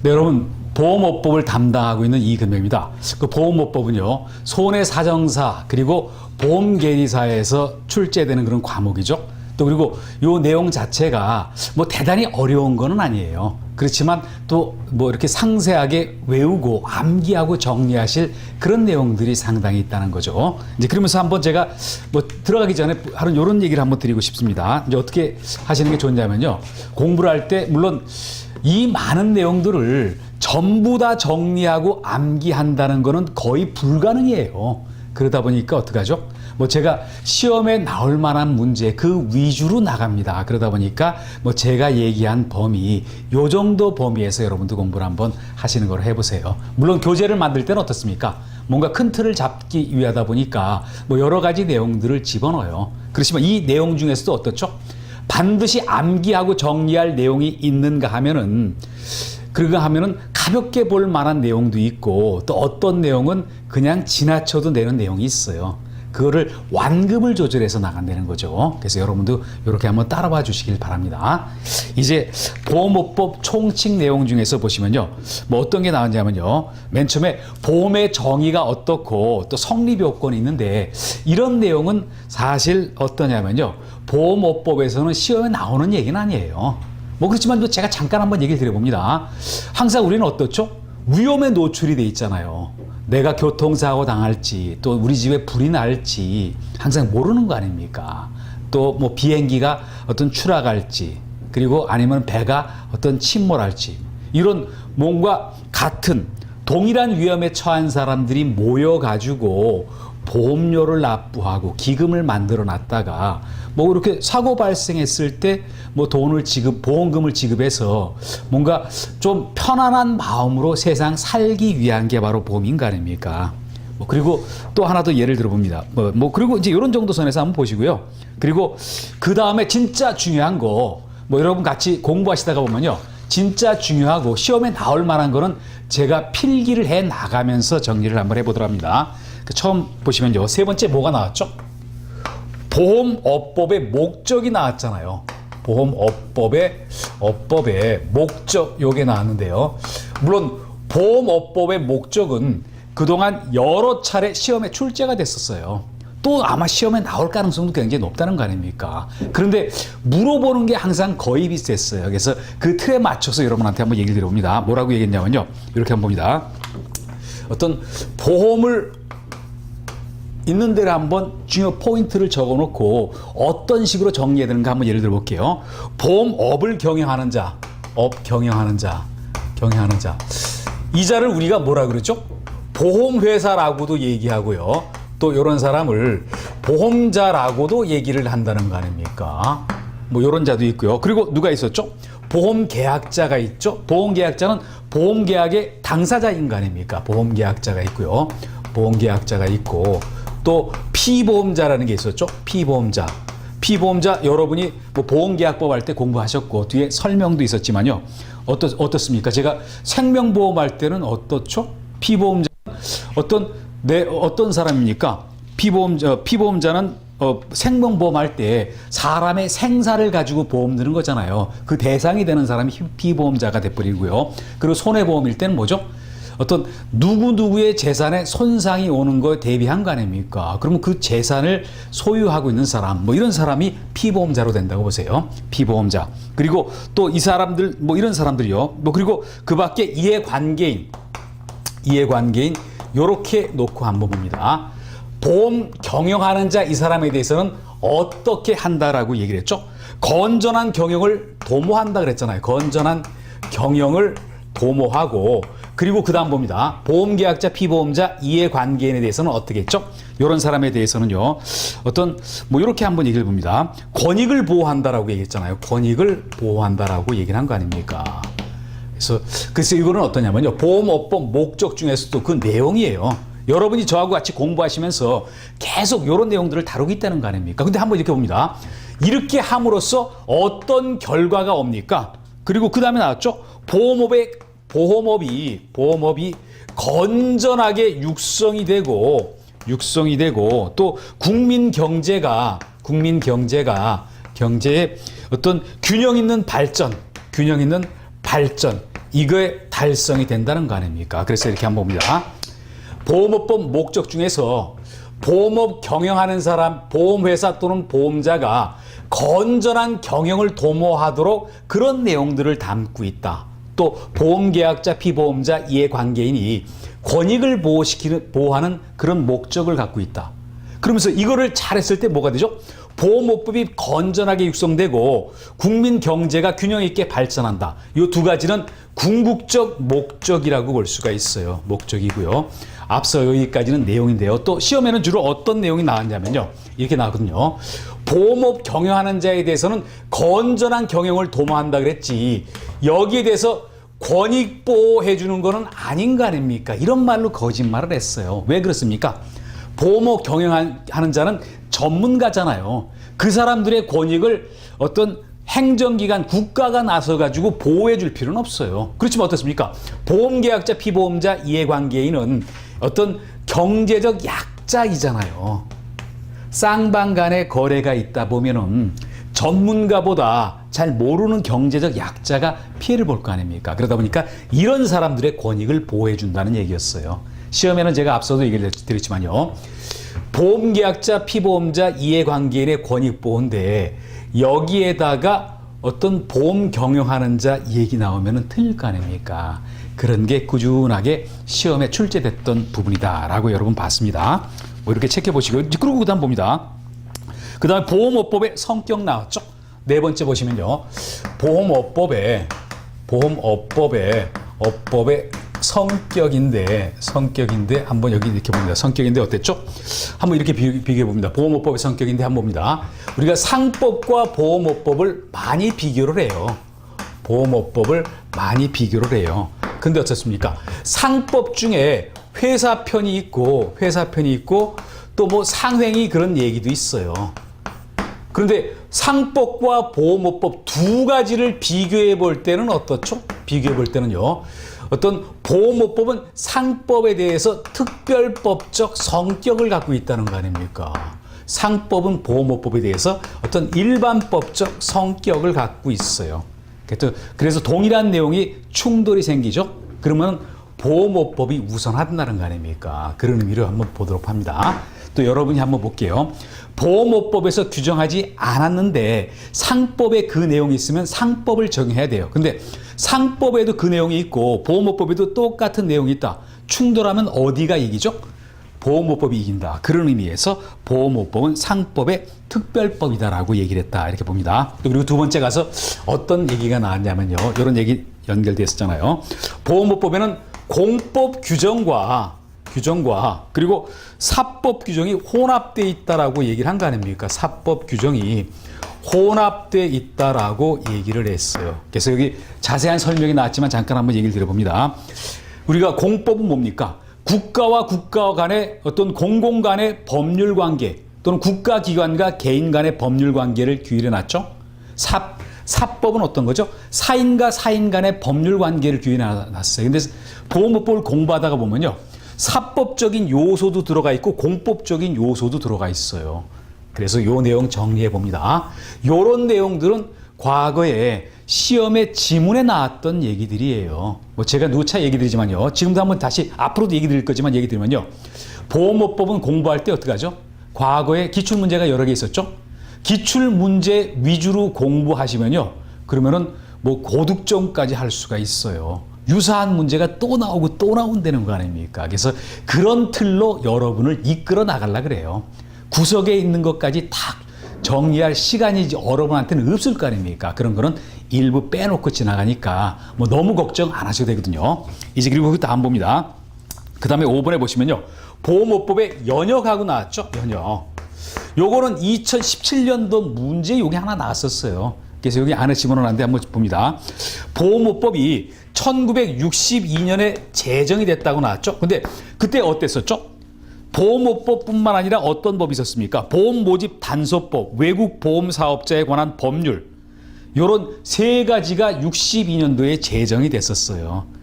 네, 여러분 보험업법을 담당하고 있는 이금명입니다. 그 보험업법은요, 손해사정사 그리고 보험계리사에서 출제되는 그런 과목이죠. 또 그리고 요 내용 자체가 뭐 대단히 어려운 거는 아니에요. 그렇지만 또 뭐 이렇게 상세하게 외우고 암기하고 정리하실 그런 내용들이 상당히 있다는 거죠. 이제 그러면서 한번 제가 뭐 들어가기 전에 하는 요런 얘기를 한번 드리고 싶습니다. 이제 어떻게 하시는 게 좋냐면요, 공부를 할 때 물론 이 많은 내용들을 전부 다 정리하고 암기한다는 거는 거의 불가능해요. 그러다 보니까 어떡하죠? 뭐 제가 시험에 나올 만한 문제 그 위주로 나갑니다. 그러다 보니까 뭐 제가 얘기한 범위, 요 정도 범위에서 여러분도 공부를 한번 하시는 걸 해보세요. 물론 교재를 만들 때는 어떻습니까? 뭔가 큰 틀을 잡기 위하다 보니까 뭐 여러 가지 내용들을 집어넣어요. 그렇지만 이 내용 중에서도 어떻죠? 반드시 암기하고 정리할 내용이 있는가 하면은, 그런가 하면은 가볍게 볼 만한 내용도 있고, 또 어떤 내용은 그냥 지나쳐도 되는 내용이 있어요. 그거를 완급을 조절해서 나간다는 거죠. 그래서 여러분도 이렇게 한번 따라와 주시길 바랍니다. 이제 보험업법 총칙 내용 중에서 보시면요, 뭐 어떤 게 나왔냐면요, 맨 처음에 보험의 정의가 어떻고 또 성립 요건이 있는데, 이런 내용은 사실 어떠냐면요, 보험업법에서는 시험에 나오는 얘기는 아니에요. 뭐 그렇지만 제가 잠깐 한번 얘기를 드려봅니다. 항상 우리는 어떻죠? 위험에 노출이 돼 있잖아요. 내가 교통사고 당할지, 또 우리 집에 불이 날지 항상 모르는 거 아닙니까? 또 뭐 비행기가 어떤 추락할지, 그리고 아니면 배가 어떤 침몰할지, 이런 뭔가 같은 동일한 위험에 처한 사람들이 모여가지고 보험료를 납부하고 기금을 만들어 놨다가 뭐 이렇게 사고 발생했을 때 뭐 돈을 보험금을 지급해서 뭔가 좀 편안한 마음으로 세상 살기 위한 게 바로 보험인 거 아닙니까? 뭐 그리고 또 하나 더 예를 들어봅니다. 그리고 이제 이런 정도 선에서 한번 보시고요. 그리고 그 다음에 진짜 중요한 거, 뭐 여러분 같이 공부하시다가 보면요, 진짜 중요하고 시험에 나올 만한 거는 제가 필기를 해 나가면서 정리를 한번 해보도록 합니다. 처음 보시면요, 세 번째 뭐가 나왔죠? 보험업법의 목적이 나왔잖아요. 보험업법의 목적, 요게 나왔는데요. 물론 보험업법의 목적은 그동안 여러 차례 시험에 출제가 됐었어요. 또 아마 시험에 나올 가능성도 굉장히 높다는 거 아닙니까? 그런데 물어보는 게 항상 거의 비슷했어요. 그래서 그 틀에 맞춰서 여러분한테 한번 얘기를 드려봅니다. 뭐라고 얘기했냐면요, 이렇게 한번 봅니다. 어떤 보험을 있는 데를 한번 중요 포인트를 적어놓고 어떤 식으로 정리해야 되는가 한번 예를 들어 볼게요. 보험업을 경영하는 자, 경영하는 자. 이 자를 우리가 뭐라 그러죠? 보험회사라고도 얘기하고요. 또 이런 사람을 보험자라고도 얘기를 한다는 거 아닙니까? 뭐 이런 자도 있고요. 그리고 누가 있었죠? 보험계약자가 있죠. 보험계약자는 보험계약의 당사자인 거 아닙니까? 보험계약자가 있고요. 보험계약자가 있고, 또 피보험자라는 게 있었죠. 피보험자 여러분이 뭐 보험계약법 할 때 공부하셨고 뒤에 설명도 있었지만요, 어떻습니까? 제가 생명보험 할 때는 어떻죠? 피보험자 어떤 사람입니까? 피보험자는 생명보험 할 때 사람의 생사를 가지고 보험 드는 거잖아요. 그 대상이 되는 사람이 피보험자가 돼버리고요. 그리고 손해보험일 때는 뭐죠? 어떤 누구누구의 재산에 손상이 오는 거에 대비한 거 아닙니까? 그러면 그 재산을 소유하고 있는 사람, 뭐 이런 사람이 피보험자로 된다고 보세요. 피보험자. 그리고 또 이 사람들, 뭐 이런 사람들이요. 뭐 그리고 그 밖에 이해관계인, 요렇게 놓고 한번 봅니다. 보험 경영하는 자, 이 사람에 대해서는 어떻게 한다라고 얘기를 했죠? 건전한 경영을 도모한다 그랬잖아요. 건전한 경영을 도모하고, 그리고 그 다음 봅니다. 보험계약자, 피보험자, 이해관계인에 대해서는 어떻게 했죠? 이런 사람에 대해서는요, 어떤 뭐 이렇게 한번 얘기를 봅니다. 권익을 보호한다라고 얘기했잖아요. 권익을 보호한다라고 얘기를 한 거 아닙니까? 그래서 이거는 어떠냐면요, 보험업법 목적 중에서도 그 내용이에요. 여러분이 저하고 같이 공부하시면서 계속 이런 내용들을 다루고 있다는 거 아닙니까? 근데 한번 이렇게 봅니다. 이렇게 함으로써 어떤 결과가 옵니까? 그리고 그 다음에 나왔죠? 보험업이 건전하게 육성이 되고 또 경제의 어떤 균형 있는 발전, 이거에 달성이 된다는 거 아닙니까? 그래서 이렇게 한번 봅니다. 보험업법 목적 중에서 보험업 경영하는 사람, 보험회사 또는 보험자가 건전한 경영을 도모하도록 그런 내용들을 담고 있다. 또 보험계약자, 피보험자, 이해관계인이 권익을 보호하는 그런 목적을 갖고 있다. 그러면서 이거를 잘했을 때 뭐가 되죠? 보험업법이 건전하게 육성되고 국민 경제가 균형 있게 발전한다. 이 두 가지는 궁극적 목적이라고 볼 수가 있어요. 목적이고요. 앞서 여기까지는 내용인데요. 또 시험에는 주로 어떤 내용이 나왔냐면요. 이렇게 나왔거든요. 보험업 경영하는 자에 대해서는 건전한 경영을 도모한다 그랬지. 여기에 대해서 권익 보호해 주는 거는 아닌 거 아닙니까? 이런 말로 거짓말을 했어요. 왜 그렇습니까? 보험업 경영하는 자는 전문가잖아요. 그 사람들의 권익을 어떤 행정기관, 국가가 나서가지고 보호해 줄 필요는 없어요. 그렇지만 어떻습니까? 보험계약자, 피보험자, 이해관계인은 어떤 경제적 약자이잖아요. 쌍방 간의 거래가 있다 보면은 전문가보다 잘 모르는 경제적 약자가 피해를 볼 거 아닙니까? 그러다 보니까 이런 사람들의 권익을 보호해 준다는 얘기였어요. 시험에는 제가 앞서도 얘기를 드렸지만요. 보험계약자, 피보험자, 이해관계인의 권익보호인데 여기에다가 어떤 보험 경영하는 자 얘기 나오면 틀릴 거 아닙니까? 그런 게 꾸준하게 시험에 출제됐던 부분이다라고 여러분 봤습니다. 뭐 이렇게 체크해 보시고 그리고 그다음 봅니다. 그다음에 보험업법의 성격 나왔죠? 네 번째 보시면요. 보험업법의 성격인데 한번 여기 이렇게 봅니다. 성격인데 어땠죠? 한번 이렇게 비교해 봅니다. 보험업법의 성격인데 한번 봅니다. 우리가 상법과 보험업법을 많이 비교를 해요. 보험업법을 많이 비교를 해요. 근데 어떻습니까? 상법 중에 회사편이 있고 또 뭐 상횡이 그런 얘기도 있어요. 그런데 상법과 보험업법 두 가지를 비교해 볼 때는 어떻죠? 비교해 볼 때는요. 어떤 보험업법은 상법에 대해서 특별법적 성격을 갖고 있다는 거 아닙니까? 상법은 보험업법에 대해서 어떤 일반법적 성격을 갖고 있어요. 그래서 동일한 내용이 충돌이 생기죠. 그러면 보험업법이 우선한다는 거 아닙니까? 그런 의미로 한번 보도록 합니다. 또 여러분이 한번 볼게요. 보험업법에서 규정하지 않았는데 상법에 그 내용이 있으면 상법을 적용해야 돼요. 근데 상법에도 그 내용이 있고 보험업법에도 똑같은 내용이 있다. 충돌하면 어디가 이기죠? 보험업법이 이긴다. 그런 의미에서 보험업법은 상법의 특별법이다라고 얘기를 했다. 이렇게 봅니다. 그리고 두 번째 가서 어떤 얘기가 나왔냐면요. 이런 얘기 연결됐었잖아요. 보험업법에는 공법 규정과 그리고 사법 규정이 혼합되어 있다라고 얘기를 한 거 아닙니까? 사법 규정이 혼합되어 있다라고 얘기를 했어요. 그래서 여기 자세한 설명이 나왔지만 잠깐 한번 얘기를 드려봅니다. 우리가 공법은 뭡니까? 국가와 국가 간의 어떤 공공 간의 법률 관계 또는 국가기관과 개인 간의 법률 관계를 규율해 놨죠. 사법은 어떤 거죠? 사인과 사인 간의 법률 관계를 규율해 놨어요. 근데 보험업법을 공부하다가 보면요. 사법적인 요소도 들어가 있고 공법적인 요소도 들어가 있어요. 그래서 요 내용 정리해 봅니다. 요런 내용들은 과거에 시험에 지문에 나왔던 얘기들이에요. 뭐 제가 누차 얘기 드리지만요. 지금도 한번 다시 앞으로도 얘기 드릴 거지만 얘기 드리면요. 보험업법은 공부할 때 어떻게 하죠? 과거에 기출문제가 여러 개 있었죠? 기출문제 위주로 공부하시면요. 그러면은 뭐 고득점까지 할 수가 있어요. 유사한 문제가 또 나오고 또 나온다는 거 아닙니까? 그래서 그런 틀로 여러분을 이끌어 나가려고 그래요. 구석에 있는 것까지 다 정리할 시간이 여러분한테는 없을 거 아닙니까? 그런 거는 일부 빼놓고 지나가니까 뭐 너무 걱정 안 하셔도 되거든요. 이제 그리고 다음 봅니다. 그 다음에 5번에 보시면요. 보험업법에 연역하고 나왔죠? 연역. 요거는 2017년도 문제 요게 하나 나왔었어요. 그래서 여기 안에 집어넣었는데 한번 봅니다. 보험업법이 1962년에 제정이 됐다고 나왔죠. 근데 그때 어땠었죠? 보험업법뿐만 아니라 어떤 법이 있었습니까? 보험모집 단속법, 외국 보험사업자에 관한 법률 이런 세 가지가 62년도에 제정이 됐었어요.